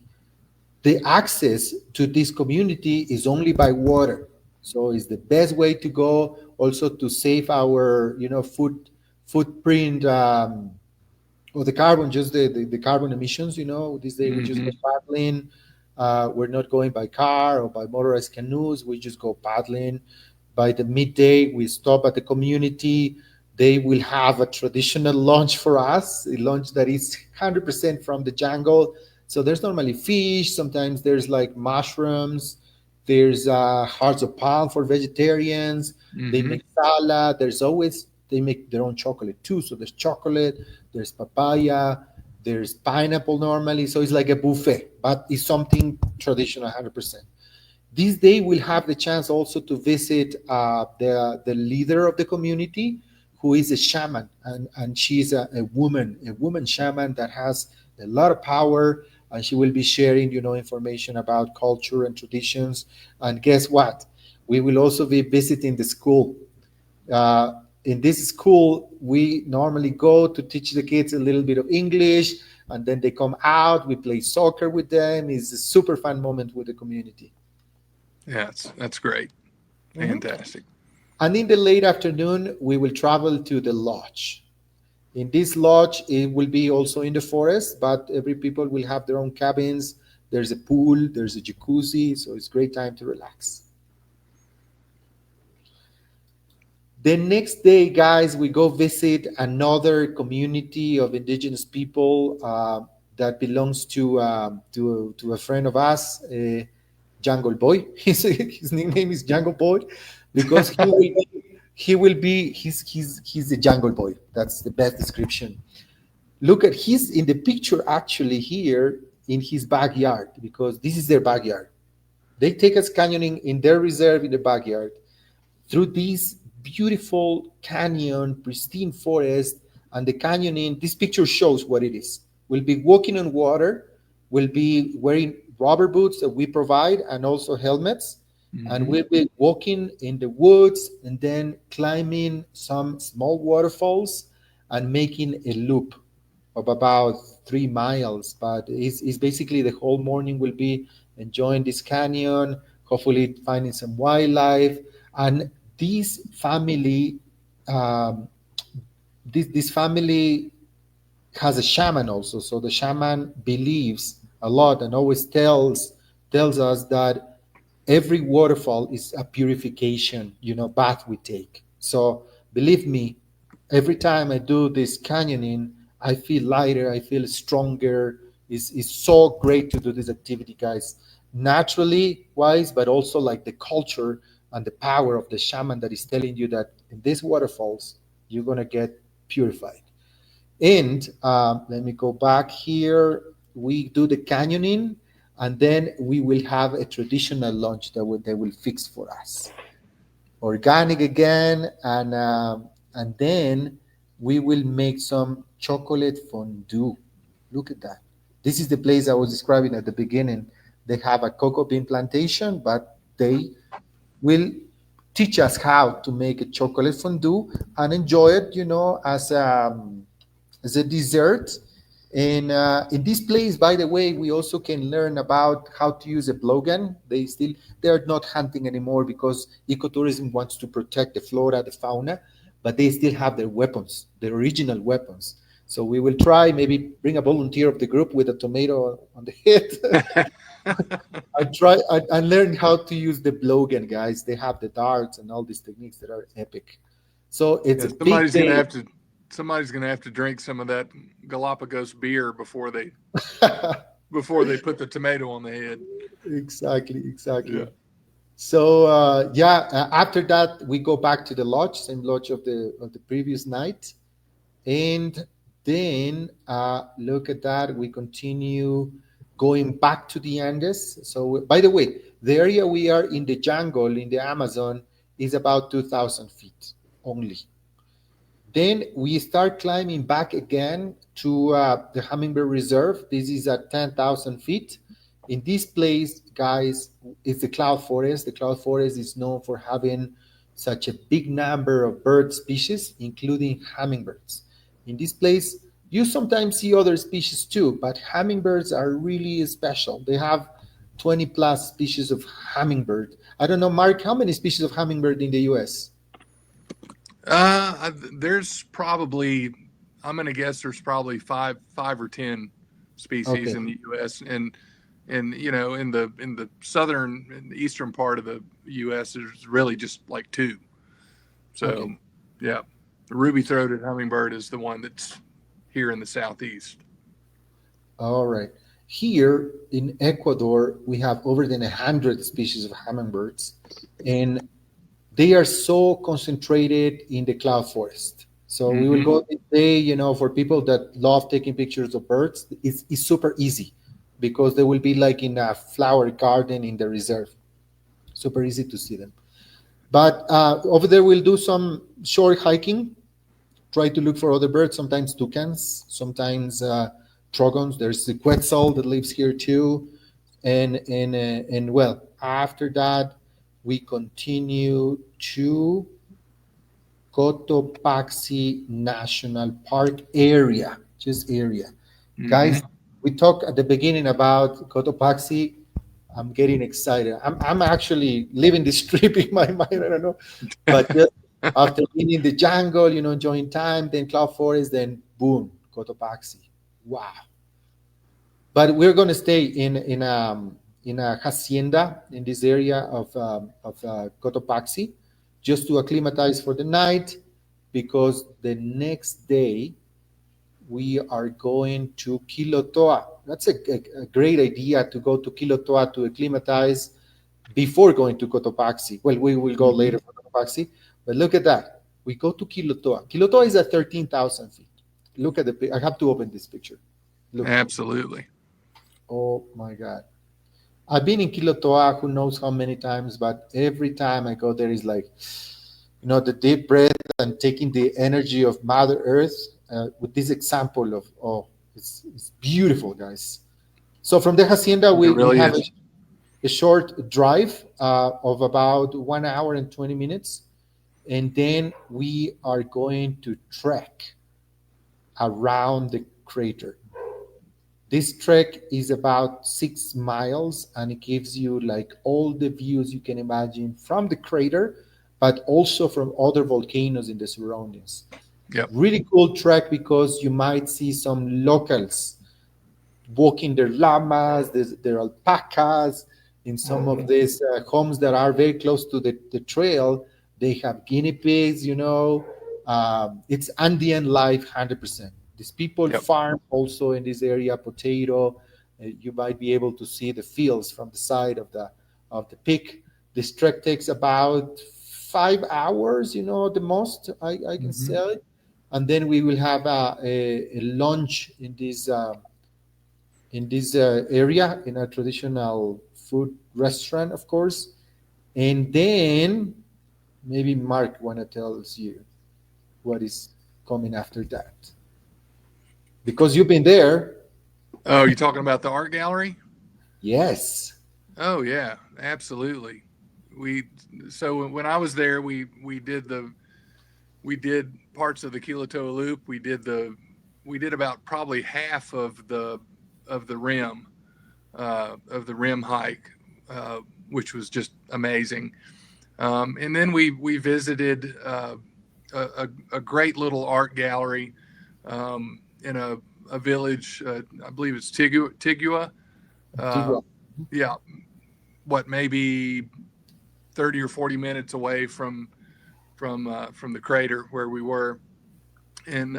The access to this community is only by water, so it's the best way to go, also to save our footprint, or the carbon, just the carbon emissions. This day we just Hmm. go paddling. We're not going by car or by motorized canoes. We just go paddling. By the midday, we stop at the community. They will have a traditional lunch for us, a lunch that is 100% from the jungle. So there's normally fish. Sometimes there's like mushrooms. There's hearts of palm for vegetarians. They Hmm. make salad. They make their own chocolate too. So there's chocolate, there's papaya, there's pineapple normally. So it's like a buffet, but it's something traditional 100%. This day we'll have the chance also to visit the leader of the community, who is a shaman, and she's a woman shaman that has a lot of power, and she will be sharing, information about culture and traditions. And guess what? We will also be visiting the school. Uh, in this school, we normally go to teach the kids a little bit of English, and then they come out. We play soccer with them. It's a super fun moment with the community. Yeah, that's great. Mhm. Fantastic. And in the late afternoon, we will travel to the lodge. In this lodge, it will be also in the forest, but every people will have their own cabins. There's a pool, there's a jacuzzi, so it's great time to relax. The next day, guys, we go visit another community of indigenous people that belongs to a friend of us, Jungle Boy. His nickname is Jungle Boy because he's the Jungle Boy. That's the best description. Look at he's in the picture actually here in his backyard because this is their backyard. They take us canyoning in their reserve in the backyard through this beautiful canyon, pristine forest, and the canyoning. This picture shows what it is. We'll be walking on water. We'll be wearing rubber boots that we provide and also helmets. And Hmm. we'll be walking in the woods and then climbing some small waterfalls and making a loop of about 3 miles. But it's basically the whole morning will be enjoying this canyon, hopefully finding some wildlife. And this family, um, this family has a shaman also. So the shaman believes a lot and always tells us that every waterfall is a purification, bath we take. So believe me, every time I do this canyoning, I feel lighter, I feel stronger. It's so great to do this activity, guys. Naturally wise, but also like the culture and the power of the shaman that is telling you that in these waterfalls, you're gonna get purified. And let me go back here. We do the canyoning, and then we will have a traditional lunch that they will fix for us. Organic again, and then we will make some chocolate fondue. Look at that. This is the place I was describing at the beginning. They have a cocoa bean plantation, but they will teach us how to make a chocolate fondue and enjoy it, as a dessert. And in this place, by the way, we also can learn about how to use a blowgun. They are not hunting anymore because ecotourism wants to protect the flora, the fauna, but they still have their weapons, their original weapons. So we will try maybe bring a volunteer of the group with a tomato on the head. I learned how to use the blowgun, guys. They have the darts and all these techniques that are epic. So it's Yeah, a big day. somebody's gonna have to drink some of that Galapagos beer before they put the tomato on the head. Exactly, exactly. Yeah. So yeah, after that we go back to the lodge, same lodge of the previous night, and then look at that. We continue going back to the Andes. So by the way, the area we are in the jungle in the Amazon is about 2,000 feet only. Then we start climbing back again to the Hummingbird Reserve. This is at 10,000 feet. In this place, guys, is the cloud forest. The cloud forest is known for having such a big number of bird species, including hummingbirds. In this place, you sometimes see other species too, but hummingbirds are really special. They have 20 plus species of hummingbird. I don't know, Mark, how many species of hummingbird in the US? There's probably, I'm gonna guess there's probably five or ten species Okay, in the U.S. and in the southern and eastern part of the U.S. there's really just like two. So, okay. yeah, the ruby-throated hummingbird is the one that's here in the southeast. All right. Here in Ecuador, we have over than 100 species of hummingbirds, and they are so concentrated in the cloud forest. So we will Hmm. go this day, for people that love taking pictures of birds, it's super easy because they will be like in a flower garden in the reserve. Super easy to see them. But over there, we'll do some short hiking, try to look for other birds, sometimes toucans, sometimes trogons. There's the quetzal that lives here too. And well, after that, we continue to Cotopaxi National Park area, just area. Hmm. Guys, we talked at the beginning about Cotopaxi. I'm getting excited. I'm actually living this trip in my mind. I don't know. But just after being in the jungle, enjoying time, then cloud forest, then boom, Cotopaxi. Wow. But we're going to stay in a hacienda in this area of Cotopaxi just to acclimatize for the night because the next day we are going to Quilotoa. That's a great idea to go to Quilotoa to acclimatize before going to Cotopaxi. Well, we will go Hmm. later for Cotopaxi, but look at that. We go to Quilotoa. Quilotoa is at 13,000 feet. Look at I have to open this picture. Look at this. Absolutely. Oh my God. I've been in Quilotoa, who knows how many times, but every time I go there is like, the deep breath and taking the energy of Mother Earth with this example of, oh, It's beautiful, guys. So from the hacienda, It we really have is. a short drive of about 1 hour and 20 minutes. And then we are going to trek around the crater. This trek is about 6 miles and it gives you like all the views you can imagine from the crater, but also from other volcanoes in the surroundings. Yep. Really cool trek because you might see some locals walking their llamas, their alpacas. In some of these homes that are very close to the trail, they have guinea pigs, it's Andean life 100%. These people Yep. farm also in this area potato. You might be able to see the fields from the side of the peak. This trek takes about 5 hours, the most I can Hmm. say. And then we will have a lunch in this area in a traditional food restaurant, of course. And then maybe Mark wanna tells you what is coming after that because you've been there. Oh, you're talking about the art gallery? Yes. Oh yeah, absolutely. We so when I was there, we did parts of the Kilotoa Loop. We did about probably half of the rim hike, uh, which was just amazing. And then we visited a great little art gallery in a village. I believe it's Tigua. Uh, Antigua. yeah, what maybe 30 or 40 minutes away from the crater where we were, and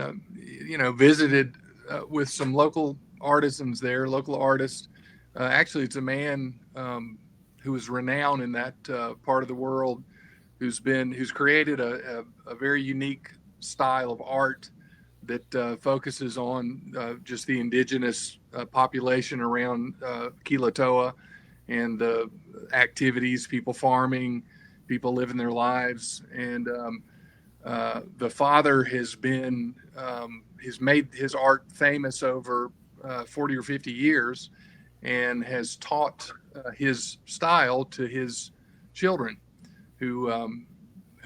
visited with some local artisans there, local artists. Actually, it's a man who is renowned in that part of the world, who's created a very unique style of art that focuses on just the indigenous population around Kilatoa and the activities, people farming, people living their lives. And the father has made his art famous over 40 or 50 years and has taught his style to his children who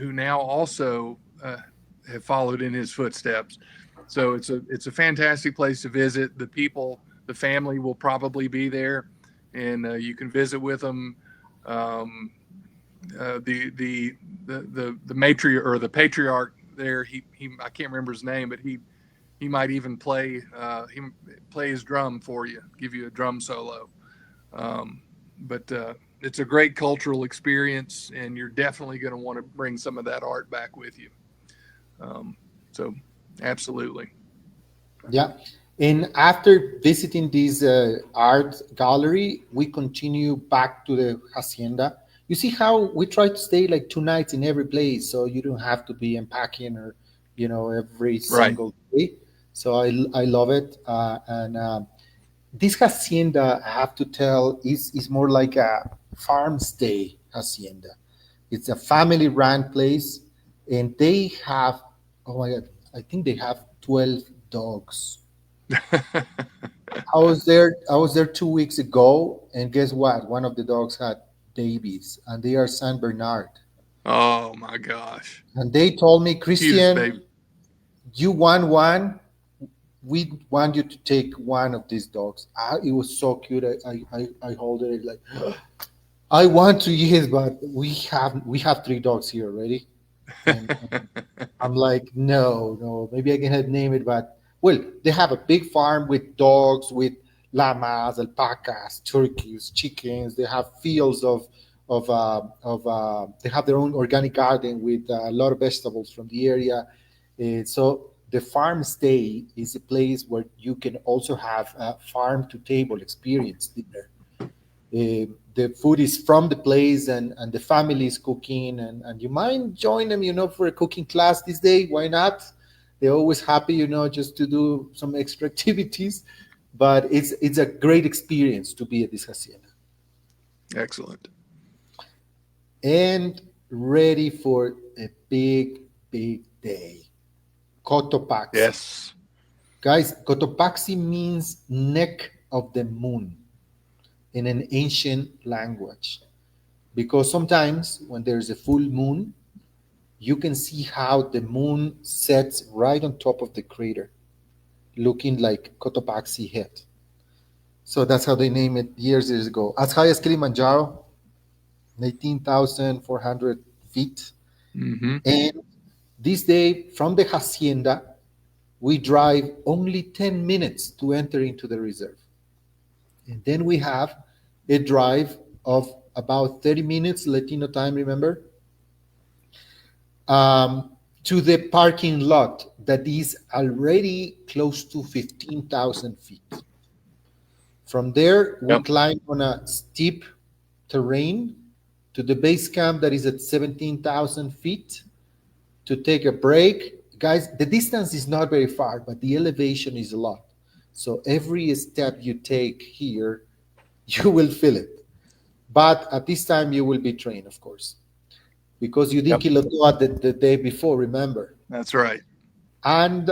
now also have followed in his footsteps. So it's a fantastic place to visit. The people, the family will probably be there, and you can visit with them. Um, the matriarch or the patriarch there, he I can't remember his name, but he might even play his drum for you, give you a drum solo. Um, but it's a great cultural experience, and you're definitely going to want to bring some of that art back with you. Um, so, absolutely. Yeah. And after visiting this art gallery, we continue back to the hacienda. You see how we try to stay like 2 nights in every place, so you don't have to be unpacking or, every Right. single day. So I love it. And this hacienda, I have to tell, is more like a farm stay hacienda. It's a family run place, and they have, oh my God, I think they have 12 dogs. I was there 2 weeks ago, and guess what? One of the dogs had babies, and they are San Bernard. Oh my gosh, And they told me, cutest Christian, baby. you want one? We want you to take one of these dogs. It was so cute. I hold it like I want to use, but we have 3 dogs here already, and I'm like, no, no, maybe I can help name it, but well, they have a big farm with dogs, with llamas, alpacas, turkeys, chickens. They have fields of they have their own organic garden with a lot of vegetables from the area. So the farm stay is a place where you can also have a farm to table experience dinner. The food is from the place, and the family is cooking, and you might join them for a cooking class this day. Why not? They're always happy just to do some extra activities, but it's a great experience to be at this hacienda Excellent. and ready for a big day. Cotopaxi. Yes. Guys, Cotopaxi means neck of the moon in an ancient language. Because sometimes when there's a full moon, you can see how the moon sets right on top of the crater, looking like Cotopaxi head. So that's how they named it years ago. As high as Kilimanjaro, 19,400 feet. Mm-hmm. And this day, from the hacienda, we drive only 10 minutes to enter into the reserve. And then we have a drive of about 30 minutes, Latino time, remember? To the parking lot that is already close to 15,000 feet. From there, we Yep. climb on a steep terrain to the base camp that is at 17,000 feet to take a break. Guys, the distance is not very far, but the elevation is a lot. So every step you take here, you will feel it. But at this time, you will be trained, of course, because you did Yep. Kilotoa the day before, remember? That's right. And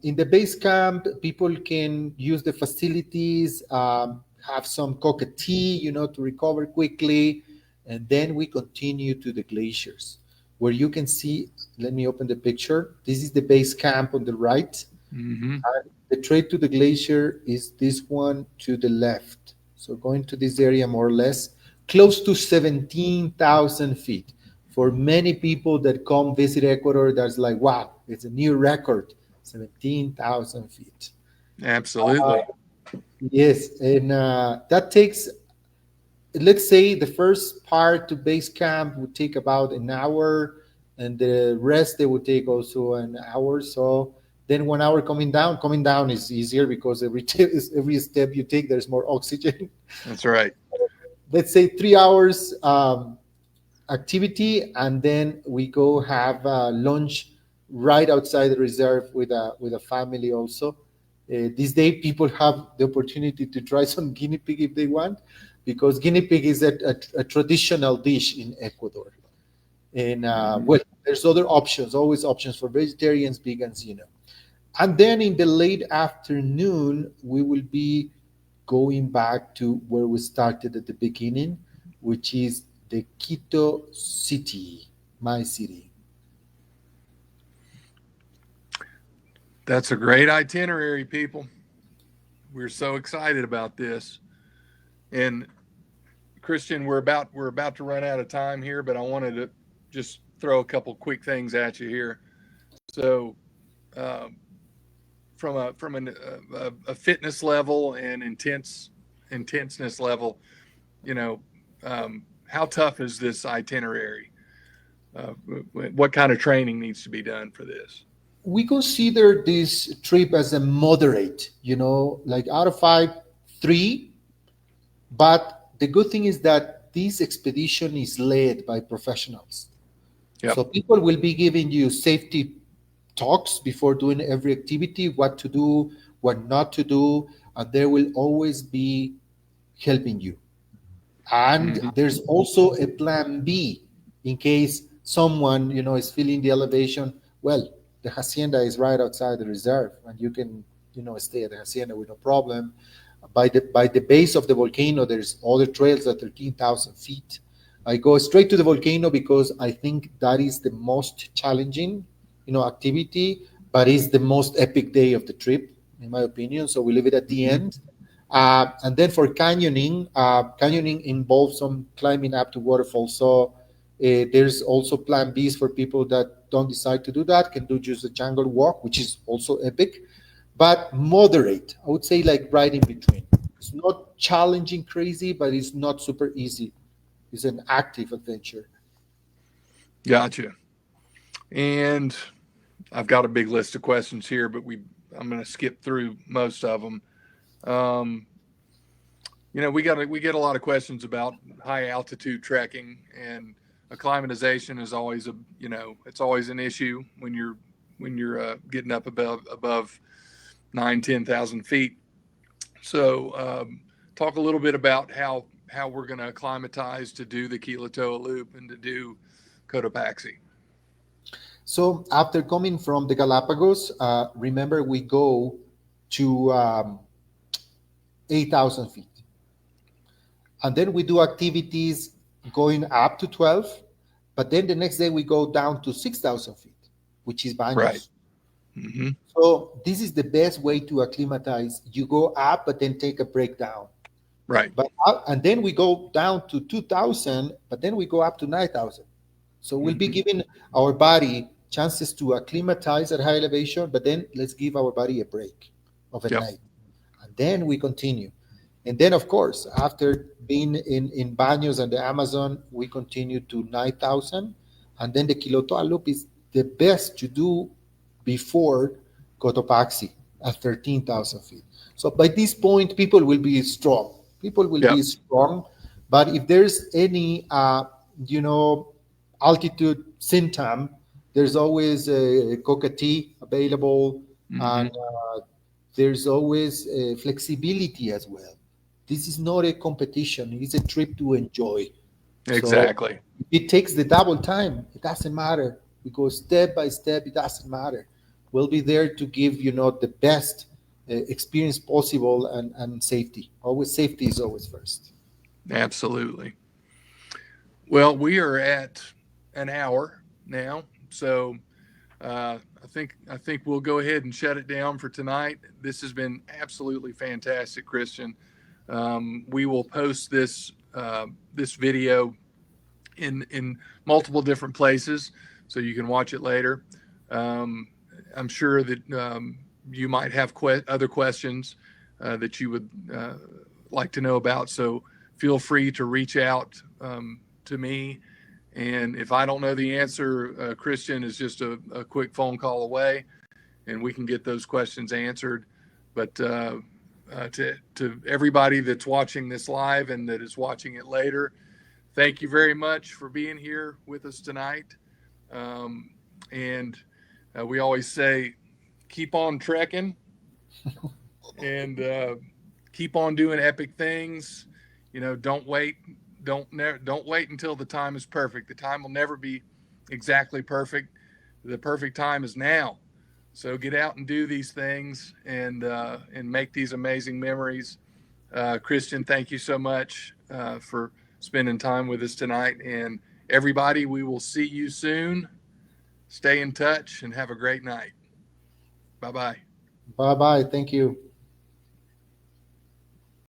in the base camp, people can use the facilities, have some coca tea, to recover quickly. And then we continue to the glaciers, where you can see. Let me open the picture. This is the base camp on the right. Mm-hmm. The trail to the glacier is this one to the left. So going to this area more or less, close to 17,000 feet. For many people that come visit Ecuador, that's like, wow, it's a new record, 17,000 feet. Absolutely. Yes, and that takes, let's say, the first part to base camp would take about an hour, and the rest they would take also an hour. So then 1 hour coming down is easier because every step you take there's more oxygen. That's right. Let's say 3 hours activity, and then we go have lunch right outside the reserve with a family also. This day people have the opportunity to try some guinea pig if they want, because guinea pig is a traditional dish in Ecuador. And Mm-hmm. well, there's other options, always options for vegetarians, vegans. And then in the late afternoon, we will be going back to where we started at the beginning, which is the Quito city, my city. That's a great itinerary, people. We're so excited about this. And Christian, we're about to run out of time here, but I wanted to just throw a couple quick things at you here. So, um, from a fitness level and intenseness level, you know, how tough is this itinerary? Uh, what kind of training needs to be done for this? We consider this trip as a moderate, like out of five, three. But the good thing is that this expedition is led by professionals. Yep. So people will be giving you safety talks before doing every activity, what to do, what not to do, and there will always be helping you. And Mm-hmm. there's also a plan B in case someone, is feeling the elevation. Well, the hacienda is right outside the reserve, and you can, stay at the hacienda with no problem. By the base of the volcano, there's other trails at 13,000 feet. I go straight to the volcano because I think that is the most challenging, activity, but is the most epic day of the trip, in my opinion. So we leave it at the Mm-hmm. end. And then for canyoning, canyoning involves some climbing up to waterfalls. So there's also plan Bs for people that don't decide to do that, can do just a jungle walk, which is also epic, but moderate. I would say like right in between. It's not challenging crazy, but it's not super easy. It's an active adventure. Gotcha. And I've got a big list of questions here, but I'm going to skip through most of them. Um, we get a lot of questions about high altitude trekking, and acclimatization is always it's always an issue when you're getting up above 9-10,000 feet. So talk a little bit about how we're going to acclimatize to do the Kilauea Loop and to do Cotopaxi. So after coming from the Galapagos, remember we go to 8,000 feet. And then we do activities going up to 12, but then the next day we go down to 6,000 feet, which is Right. Baños. Hmm. So this is the best way to acclimatize. You go up, but then take a break down. Right. But and then we go down to 2,000, but then we go up to 9,000. So we'll be Hmm. giving our body chances to acclimatize at high elevation, but then let's give our body a break of a Yep. night. And then we continue. And then, of course, after being in Baños and the Amazon, we continue to 9,000. And then the Quilotoa Loop is the best to do before Cotopaxi at 13,000 feet. So by this point, people will be strong. People will Yep. be strong. But if there's any, you know, altitude symptom, there's always a coca tea available, Hmm. and there's always flexibility as well. This is not a competition, it's a trip to enjoy. So Exactly. if it takes the double time, it doesn't matter. We go step by step, it doesn't matter. We'll be there to give, you know, the best experience possible, and safety. Always safety is always first. Absolutely. Well, we are at an hour now, so I think we'll go ahead and shut it down for tonight. This has been absolutely fantastic, Christian. We will post this video in multiple different places, so you can watch it later. Um, I'm sure that you might have other questions that you would like to know about. So feel free to reach out to me. And if I don't know the answer, Christian is just a quick phone call away, and we can get those questions answered. But to everybody that's watching this live and that is watching it later, thank you very much for being here with us tonight. And we always say, keep on trekking and keep on doing epic things. You know, don't wait. Don't wait until the time is perfect. The time will never be exactly perfect. The perfect time is now. So get out and do these things and make these amazing memories. Christian, thank you so much for spending time with us tonight. And everybody, we will see you soon. Stay in touch and have a great night. Bye bye. Bye bye. Thank you.